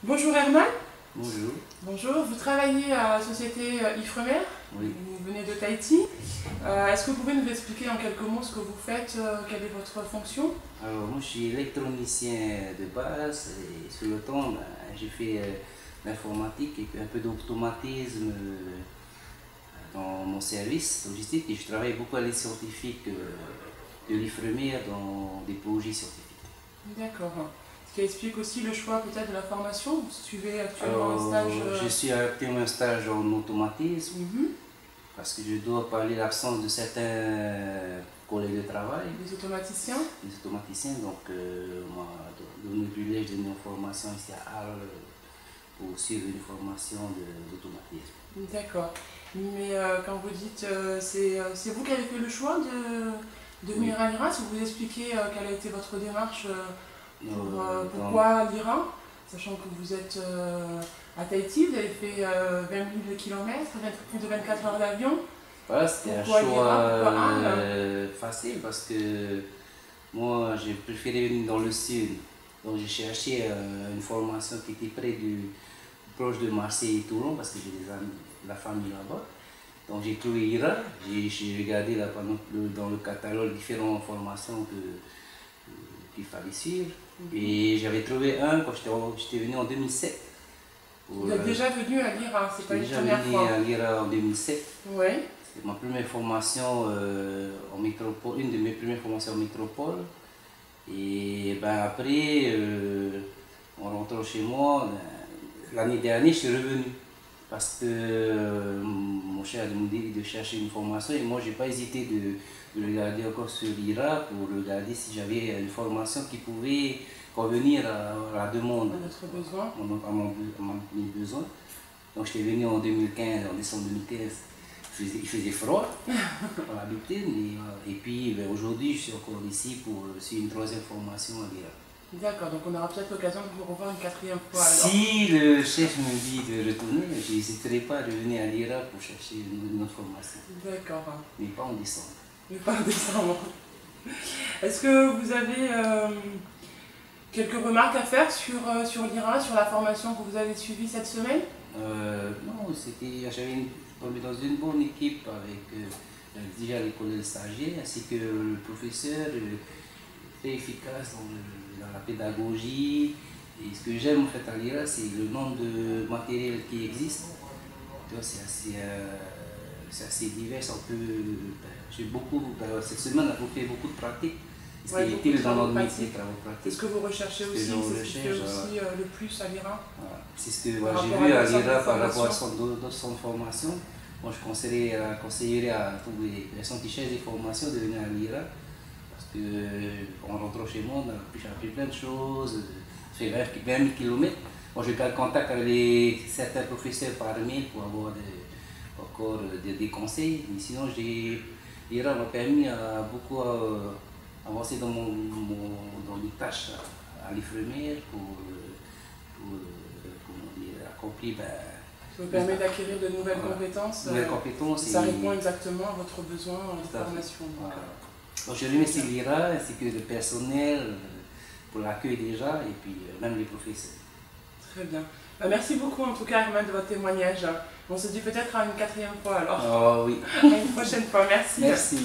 Bonjour Herman. Bonjour. Bonjour, vous travaillez à la société Ifremer. Oui. Vous venez de Tahiti. Est-ce que vous pouvez nous expliquer en quelques mots ce que vous faites, quelle est votre fonction? Alors, moi, je suis électronicien de base et sur le temps, j'ai fait l'informatique et puis un peu d'automatisme dans mon service logistique et je travaille beaucoup à l'aide scientifique de l'Ifremer dans des projets scientifiques. D'accord. Ce qui explique aussi le choix peut-être de la formation. Vous suivez actuellement un Alors, stage. je suis actuellement un stage en automatisme Mhm. parce que je dois parler de l'absence de certains collègues de travail. Des automaticiens. Les automaticiens, donc moi, donné le privilège de donner une formation ici à Arles pour suivre une formation d'automatisme. D'accord. Mais quand vous dites, c'est vous qui avez fait le choix de Oui. venir à l'IRA. Si vous vous expliquez quelle a été votre démarche pourquoi l'IRA, sachant que vous êtes à Tahiti, vous avez fait 20 000 km, plus de 24 heures d'avion. Voilà, c'était un Pourquoi choix l'IRA? facile parce que moi j'ai préféré venir dans le sud. Donc j'ai cherché une formation qui était proche de Marseille et Toulon parce que j'ai des amis, de la famille là-bas. Donc j'ai trouvé IRA, j'ai regardé là, dans le catalogue différentes formations qu'il fallait suivre. Et j'avais trouvé un quand j'étais venu en 2007. Vous êtes déjà venu à l'IRA, c'est pas une Déjà première venu fois. à l'IRA en 2007. Oui. C'est ma première formation en métropole, une de mes premières formations en métropole. Et ben après, en rentrant chez moi, l'année dernière, je suis revenu. Parce que mon cher m'a dit de chercher une formation et moi, je n'ai pas hésité de regarder encore sur l'IRA pour regarder si j'avais une formation qui pouvait convenir à la demande, À votre besoin. à mes besoins. Donc, j'étais venu en 2015, en décembre 2015. Il faisait froid, on habitait, et puis ben, aujourd'hui, je suis encore ici pour suivre une troisième formation à l'IRA. D'accord, donc on aura peut-être l'occasion de vous revoir une quatrième fois alors. Si le chef me dit de retourner, je n'hésiterai pas à revenir à l'IRA pour chercher une autre formation. D'accord. Mais pas en décembre. Mais pas en décembre. Est-ce que vous avez quelques remarques à faire sur l'IRA, sur la formation que vous avez suivie cette semaine? Non, j'avais tombé dans une bonne équipe avec déjà l'école de stagiaires ainsi que le professeur très efficace dans la pédagogie. Et ce que j'aime en fait à l'IRA, c'est le nombre de matériel qui existe. C'est assez divers. Cette semaine, on a fait beaucoup de pratiques. Ce qui est utile dans notre métier, travaux pratiques. C'est ce que vous recherchez aussi, c'est ce qui fait aussi le plus à l'IRA. Voilà. C'est ce que j'ai vu à l'IRA par rapport à d'autres centres de formation. Moi, je conseillerais à toutes les personnes qui cherchent des formations de venir à l'IRA. Parce qu'en rentrant chez moi, on a pu apprendre plein de choses. Ça fait 20 000 km. Moi, je garde contact avec certains professeurs par mail pour avoir encore des conseils. Mais sinon, l'IRA m'a permis à beaucoup avancer dans mes tâches à l'Ifremer pour accomplir. Ça vous permet d'acquérir de nouvelles compétences. Ça répond exactement à votre besoin de formation. Voilà. Donc je remercie l'IRA ainsi que le personnel pour l'accueil déjà et puis même les professeurs. Très bien. Merci beaucoup en tout cas Herman de votre témoignage. On se dit peut-être à une quatrième fois alors. Oh oui. À une prochaine fois. Merci. Merci.